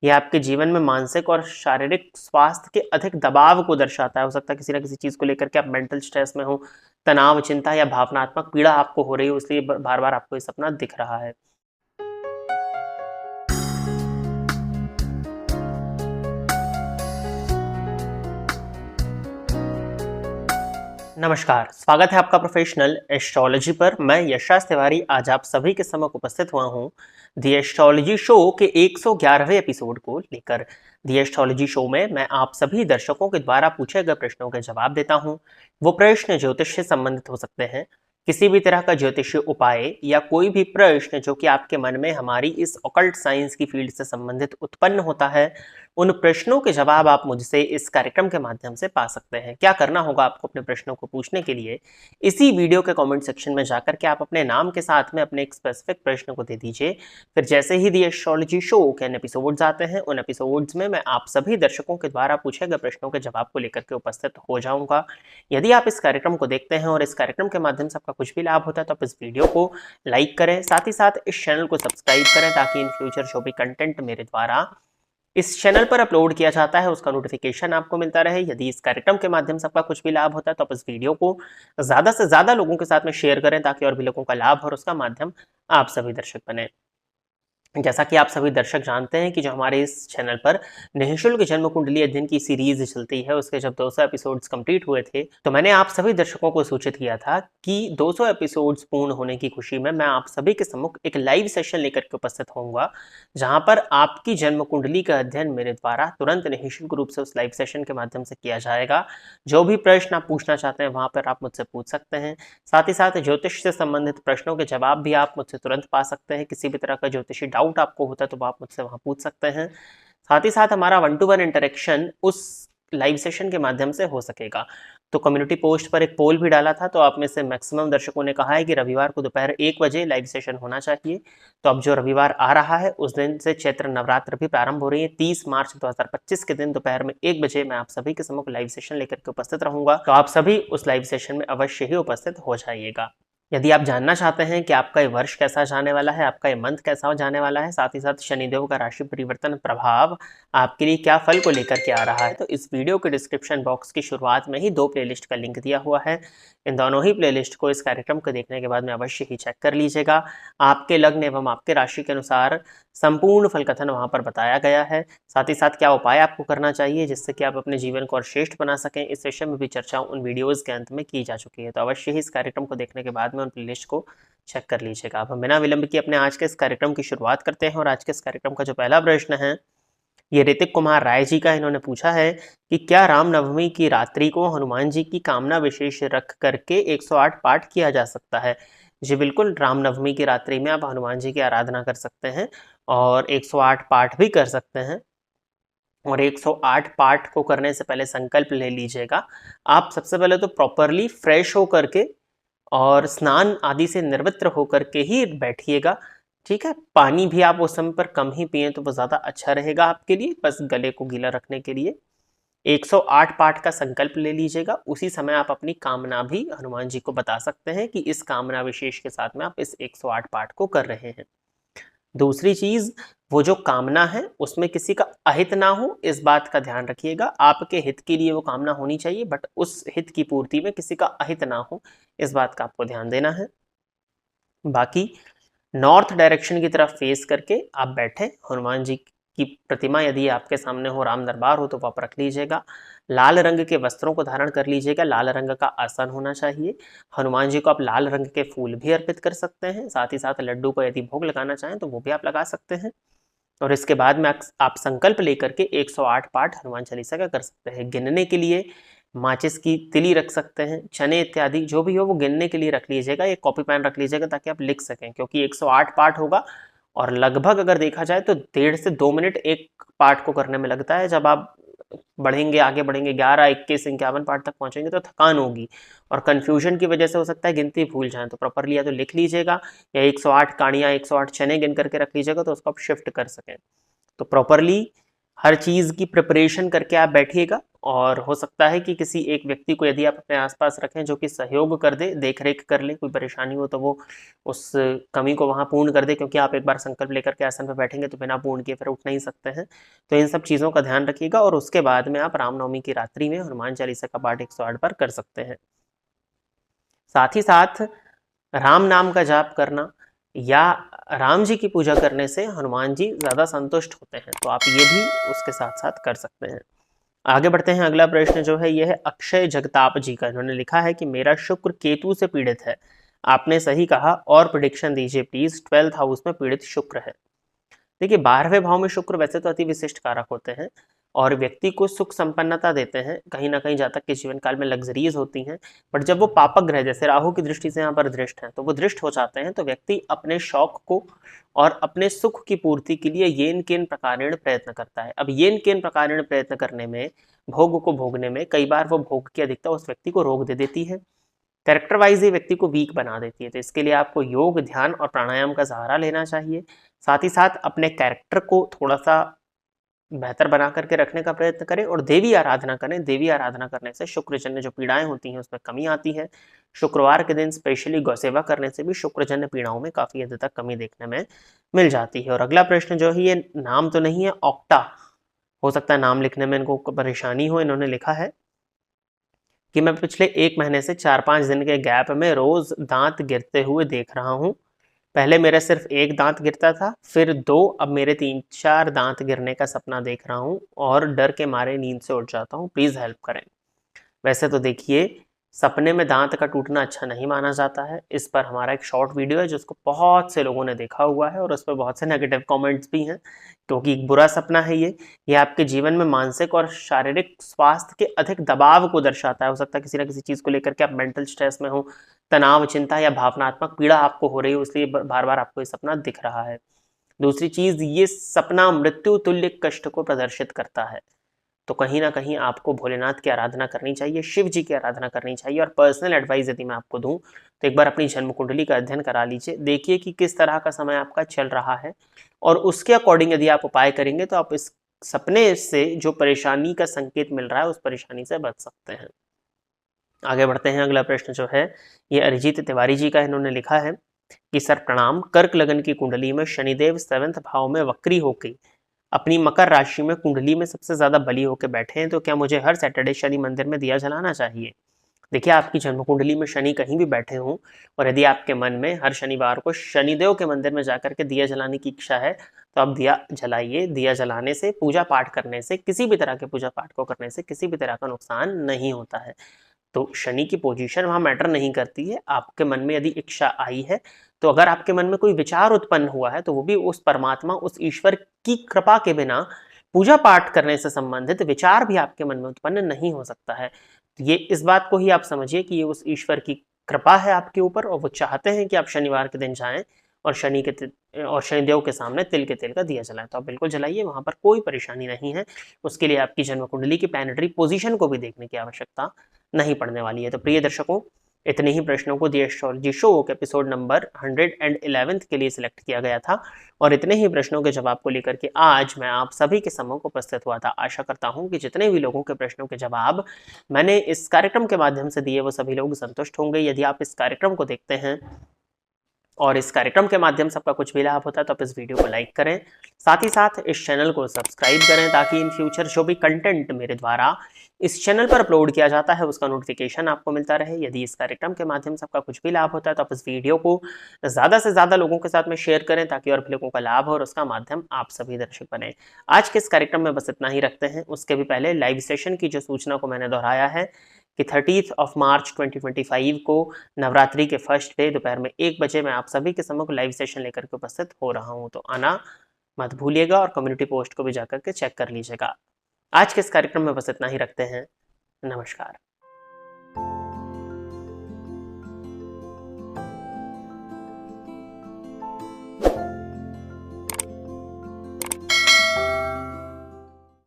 यह आपके जीवन में मानसिक और शारीरिक स्वास्थ्य के अधिक दबाव को दर्शाता है। हो सकता है किसी ना किसी चीज़ को लेकर के आप मेंटल स्ट्रेस में हो, तनाव, चिंता या भावनात्मक पीड़ा आपको हो रही हो, इसलिए बार-बार आपको ये सपना दिख रहा है। नमस्कार, स्वागत है आपका प्रोफेशनल एस्ट्रोलॉजी पर। मैं यशराज तिवारी आज आप सभी के समक्ष उपस्थित हुआ हूँ दी एस्ट्रोलॉजी शो के 111वें एपिसोड को लेकर। दी एस्ट्रोलॉजी शो में मैं आप सभी दर्शकों के द्वारा पूछे गए प्रश्नों के जवाब देता हूँ। वो प्रश्न ज्योतिष से संबंधित हो सकते हैं, किसी भी तरह का ज्योतिषीय उपाय या कोई भी प्रश्न जो कि आपके मन में हमारी इस ऑकल्ट साइंस की फील्ड से संबंधित उत्पन्न होता है, उन प्रश्नों के जवाब आप मुझसे इस कार्यक्रम के माध्यम से पा सकते हैं। क्या करना होगा आपको अपने प्रश्नों को पूछने के लिए? इसी वीडियो के कमेंट सेक्शन में जाकर के आप अपने नाम के साथ में अपने एक स्पेसिफिक प्रश्न को दे दीजिए। फिर जैसे ही दी एस्ट्रोलॉजी शो के एपिसोड्स आते हैं, उन एपिसोड्स में मैं आप सभी दर्शकों के द्वारा पूछे गए प्रश्नों के जवाब को लेकर के उपस्थित हो जाऊंगा। यदि आप इस कार्यक्रम को देखते हैं और इस कार्यक्रम के माध्यम से आपका कुछ भी लाभ होता है तो आप इस वीडियो को लाइक करें, साथ ही साथ इस चैनल को सब्सक्राइब करें ताकि इन फ्यूचर जो भी कंटेंट मेरे द्वारा इस चैनल पर अपलोड किया जाता है उसका नोटिफिकेशन आपको मिलता रहे। यदि इस कार्यक्रम के माध्यम से आपका कुछ भी लाभ होता है तो आप इस वीडियो को ज्यादा से ज्यादा लोगों के साथ में शेयर करें ताकि और भी लोगों का लाभ और उसका माध्यम आप सभी दर्शक बने। जैसा कि आप सभी दर्शक जानते हैं कि जो हमारे इस चैनल पर निःशुल्क जन्म कुंडली अध्ययन की सीरीज चलती है, उसके जब 200 एपिसोड्स कंप्लीट हुए थे तो मैंने आप सभी दर्शकों को सूचित किया था कि 200 एपिसोड्स पूर्ण होने की खुशी में मैं आप सभी के सम्मुख एक लाइव सेशन लेकर के उपस्थित होऊंगा, जहां पर आपकी जन्म कुंडली का अध्ययन मेरे द्वारा तुरंत निःशुल्क रूप से उस लाइव सेशन के माध्यम से किया जाएगा। जो भी प्रश्न आप पूछना चाहते हैं वहां पर आप मुझसे पूछ सकते हैं। साथ ही साथ ज्योतिष से संबंधित प्रश्नों के जवाब भी आप मुझसे तुरंत पा सकते हैं। किसी भी तरह का ज्योतिषी डाउट आपको होता है तो आप मुझसे वहां पूछ सकते हैं। साथ ही साथ हमारा 1-to-1 इंटरेक्शन उस लाइव सेशन के माध्यम से हो सकेगा। तो कम्युनिटी पोस्ट पर एक पोल भी डाला था, तो आप में से मैक्सिमम दर्शकों ने कहा है कि रविवार को दोपहर 1 बजे लाइव सेशन होना चाहिए। तो अब जो रविवार आ रहा है उस दिन से चैत्र नवरात्र भी प्रारंभ हो रही है। 30 मार्च 2025 के दिन दोपहर में 1 बजे मैं आप सभी के सम्मुख लाइव सेशन लेकर के उपस्थित रहूंगा, तो आप सभी उस लाइव सेशन में अवश्य ही उपस्थित हो जाइएगा। यदि आप जानना चाहते हैं कि आपका ये वर्ष कैसा जाने वाला है, आपका ये मंथ कैसा जाने वाला है, साथ ही साथ शनिदेव का राशि परिवर्तन प्रभाव आपके लिए क्या फल को लेकर के आ रहा है, तो इस वीडियो के डिस्क्रिप्शन बॉक्स की शुरुआत में ही 2 प्लेलिस्ट का लिंक दिया हुआ है। इन दोनों ही प्लेलिस्ट को इस कार्यक्रम को देखने के बाद में अवश्य ही चेक कर लीजिएगा। आपके लग्न एवं आपके राशि के अनुसार संपूर्ण फल कथन वहां पर बताया गया है। साथ ही साथ क्या उपाय आपको करना चाहिए जिससे कि आप अपने जीवन को और श्रेष्ठ बना सकें, इस विषय में भी चर्चा उन वीडियोज के अंत में की जा चुकी है। तो अवश्य ही इस कार्यक्रम को देखने के बाद में उन प्लेलिस्ट को चेक कर लीजिएगा। अब हम बिना विलंब के अपने आज के इस कार्यक्रम की शुरुआत करते हैं और आज के इस कार्यक्रम का जो पहला प्रश्न है ये ऋतिक कुमार राय जी का। इन्होंने पूछा है कि क्या रामनवमी की रात्रि को हनुमान जी की कामना विशेष रख करके 108 पाठ किया जा सकता है? जी बिल्कुल, रामनवमी की रात्रि में आप हनुमान जी की आराधना कर सकते हैं और 108 पाठ भी कर सकते हैं। और 108 पाठ को करने से पहले संकल्प ले लीजिएगा। आप सबसे पहले तो प्रॉपरली फ्रेश हो करके और स्नान आदि से निर्वृत्त होकर के ही बैठिएगा, ठीक है? पानी भी आप उस समय पर कम ही पिएं तो वो ज़्यादा अच्छा रहेगा आपके लिए, बस गले को गीला रखने के लिए। 108 पाठ का संकल्प ले लीजिएगा। उसी समय आप अपनी कामना भी हनुमान जी को बता सकते हैं कि इस कामना विशेष के साथ में आप इस 108 पाठ को कर रहे हैं। दूसरी चीज, वो जो कामना है उसमें किसी का अहित ना हो, इस बात का ध्यान रखिएगा। आपके हित के लिए वो कामना होनी चाहिए, बट उस हित की पूर्ति में किसी का अहित ना हो, इस बात का आपको ध्यान देना है। बाकी नॉर्थ डायरेक्शन की तरफ फेस करके आप बैठे, हनुमान जी की प्रतिमा यदि आपके सामने हो, राम दरबार हो तो आप रख लीजिएगा। लाल रंग के वस्त्रों को धारण कर लीजिएगा, लाल रंग का आसन होना चाहिए। हनुमान जी को आप लाल रंग के फूल भी अर्पित कर सकते हैं, साथ ही साथ लड्डू को यदि भोग लगाना चाहें तो वो भी आप लगा सकते हैं। और इसके बाद में आप संकल्प लेकर के 108 पाठ हनुमान चालीसा का कर सकते हैं। गिनने के लिए माचिस की तिली रख सकते हैं, चने इत्यादि जो भी हो वो गिनने के लिए रख लीजिएगा। एक कॉपी पेन रख लीजिएगा ताकि आप लिख सकें, क्योंकि 108 पाठ होगा और लगभग अगर देखा जाए तो 1.5 से 2 मिनट एक पाठ को करने में लगता है। जब आप बढ़ेंगे, आगे बढ़ेंगे, 11, 21, 51 पाठ तक पहुंचेंगे तो थकान होगी और कंफ्यूजन की वजह से हो सकता है गिनती भूल जाएं। तो प्रॉपरली या तो लिख लीजिएगा या 108 काड़ियाँ, 108 चने गिन करके रख लीजिएगा तो उसको आप शिफ्ट कर सकें। तो प्रॉपरली हर चीज़ की प्रिपरेशन करके आप बैठिएगा और हो सकता है कि किसी एक व्यक्ति को यदि आप अपने आसपास रखें जो कि सहयोग कर दे, देख रेख कर ले, कोई परेशानी हो तो वो उस कमी को वहाँ पूर्ण कर दे, क्योंकि आप एक बार संकल्प लेकर के आसन पर बैठेंगे तो बिना पूर्ण किए फिर उठ नहीं सकते हैं। तो इन सब चीज़ों का ध्यान रखिएगा और उसके बाद में आप रामनवमी की रात्रि में हनुमान चालीसा का पाठ 108 बार कर सकते हैं। साथ ही साथ राम नाम का जाप करना या राम जी की पूजा करने से हनुमान जी ज़्यादा संतुष्ट होते हैं, तो आप ये भी उसके साथ साथ कर सकते हैं। आगे बढ़ते हैं। अगला प्रश्न जो है ये है अक्षय जगताप जी का। इन्होंने लिखा है कि मेरा शुक्र केतु से पीड़ित है। आपने सही कहा और प्रिडिक्शन दीजिए प्लीज। 12th हाउस में पीड़ित शुक्र है। देखिए 12वें भाव में शुक्र वैसे तो अति विशिष्ट कारक होते हैं और व्यक्ति को सुख संपन्नता देते हैं, कहीं ना कहीं जातक के जीवन काल में लग्जरीज होती हैं। बट जब वो पापक ग्रह जैसे राहु की दृष्टि से यहाँ पर दृष्ट हैं तो वो दृष्ट हो जाते हैं, तो व्यक्ति अपने शौक को और अपने सुख की पूर्ति के लिए येन केन प्रकारेण प्रयत्न करता है। अब येन केन प्रकारेण प्रयत्न करने में, भोग को भोगने में कई बार वो भोग की अधिकता उस व्यक्ति को रोक दे देती है, कैरेक्टर वाइज ये व्यक्ति को वीक बना देती है। तो इसके लिए आपको योग, ध्यान और प्राणायाम का सहारा लेना चाहिए। साथ ही साथ अपने कैरेक्टर को थोड़ा सा बेहतर बना करके रखने का प्रयत्न करें और देवी आराधना करें। देवी आराधना करने से शुक्रजन्य जो पीड़ाएं होती हैं उसमें कमी आती है। शुक्रवार के दिन स्पेशली गौसेवा करने से भी शुक्रजन्य पीड़ाओं में काफी हद तक कमी देखने में मिल जाती है। और अगला प्रश्न जो है, ये नाम तो नहीं है, ऑक्टा, हो सकता है नाम लिखने में इनको परेशानी हो। इन्होंने लिखा है कि मैं पिछले 1 महीने से 4-5 दिन के गैप में रोज दांत गिरते हुए देख रहा हूँ। पहले मेरा सिर्फ 1 दांत गिरता था, फिर 2, अब मेरे 3-4 दांत गिरने का सपना देख रहा हूँ और डर के मारे नींद से उठ जाता हूँ, प्लीज़ हेल्प करें। वैसे तो देखिए सपने में दांत का टूटना अच्छा नहीं माना जाता है। इस पर हमारा एक शॉर्ट वीडियो है जिसको बहुत से लोगों ने देखा हुआ है और उस पर बहुत से नेगेटिव कमेंट्स भी हैं, क्योंकि एक बुरा सपना है ये आपके जीवन में मानसिक और शारीरिक स्वास्थ्य के अधिक दबाव को दर्शाता है। हो सकता है किसी ना किसी चीज़ को लेकर के आप मेंटल स्ट्रेस में हो, तनाव, चिंता या भावनात्मक पीड़ा आपको हो रही हो, इसलिए बार बार आपको ये सपना दिख रहा है। दूसरी चीज़, ये सपना मृत्यु तुल्य कष्ट को प्रदर्शित करता है, तो कहीं ना कहीं आपको भोलेनाथ की आराधना करनी चाहिए, शिव जी की आराधना करनी चाहिए। और पर्सनल एडवाइस यदि मैं आपको दूं तो एक बार अपनी जन्म कुंडली का अध्ययन करा लीजिए, देखिए कि किस तरह का समय आपका चल रहा है और उसके अकॉर्डिंग यदि आप उपाय करेंगे तो आप इस सपने से जो परेशानी का संकेत मिल रहा है उस परेशानी से बच सकते हैं। आगे बढ़ते हैं। अगला प्रश्न जो है ये अरिजीत तिवारी जी का। इन्होंने लिखा है कि सर प्रणाम, कर्क लगन की कुंडली में शनिदेव 7th भाव में वक्री होकर अपनी मकर राशि में कुंडली में सबसे ज्यादा बली होकर बैठे हैं, तो क्या मुझे हर सैटरडे शनि मंदिर में दिया जलाना चाहिए? देखिए आपकी जन्म कुंडली में शनि कहीं भी बैठे हों और यदि आपके मन में हर शनिवार को शनिदेव के मंदिर में जाकर के दिया जलाने की इच्छा है तो आप दिया जलाइए। दिया जलाने से, पूजा पाठ करने से, किसी भी तरह के पूजा पाठ को करने से किसी भी तरह का नुकसान नहीं होता है। तो शनि की पोजीशन वहां मैटर नहीं करती है। आपके मन में यदि इच्छा आई है तो अगर आपके मन में कोई विचार उत्पन्न हुआ है तो वो भी उस परमात्मा, उस ईश्वर की कृपा के बिना पूजा पाठ करने से संबंधित विचार भी आपके मन में उत्पन्न नहीं हो सकता है। तो ये इस बात को ही आप समझिए कि ये उस ईश्वर की कृपा है आपके ऊपर और वो चाहते हैं कि आप शनिवार के दिन जाएं और शनिदेव के सामने तिल के तेल का दिया जलाएं। तो आप बिल्कुल जलाइए, वहां पर कोई परेशानी नहीं है। उसके लिए आपकी जन्म कुंडली की प्लैनेटरी पोजीशन को भी देखने की आवश्यकता नहीं पड़ने वाली है। तो प्रिय दर्शकों, इतने ही प्रश्नों को दी एस्ट्रोलॉजी शो के एपिसोड नंबर 111 के लिए सिलेक्ट किया गया था और इतने ही प्रश्नों के जवाब को लेकर के आज मैं आप सभी के सम्मुख उपस्थित हुआ था। आशा करता हूं कि जितने भी लोगों के प्रश्नों के जवाब मैंने इस कार्यक्रम के माध्यम से दिए वो सभी लोग संतुष्ट होंगे। यदि आप इस कार्यक्रम को देखते हैं और इस कार्यक्रम के माध्यम से आपका कुछ भी लाभ होता है तो आप इस वीडियो को लाइक करें, साथ ही साथ इस चैनल को सब्सक्राइब करें ताकि इन फ्यूचर जो भी कंटेंट मेरे द्वारा इस चैनल पर अपलोड किया जाता है उसका नोटिफिकेशन आपको मिलता रहे। यदि इस कार्यक्रम के माध्यम से आपका कुछ भी लाभ होता है तो आप इस वीडियो को ज़्यादा से ज़्यादा लोगों के साथ में शेयर करें ताकि और भी लोगों का लाभ हो और उसका माध्यम आप सभी दर्शक बने। आज के इस कार्यक्रम में बस इतना ही रखते हैं। उसके भी पहले लाइव सेशन की जो सूचना को मैंने दोहराया है कि 30 मार्च 2025 को नवरात्रि के फर्स्ट डे दोपहर में 1 बजे मैं आप सभी के सम्मुख लाइव सेशन लेकर के उपस्थित हो रहा हूं, तो आना मत भूलिएगा और कम्युनिटी पोस्ट को भी जाकर के चेक कर लीजिएगा। आज के इस कार्यक्रम में बस इतना ही रखते हैं। नमस्कार।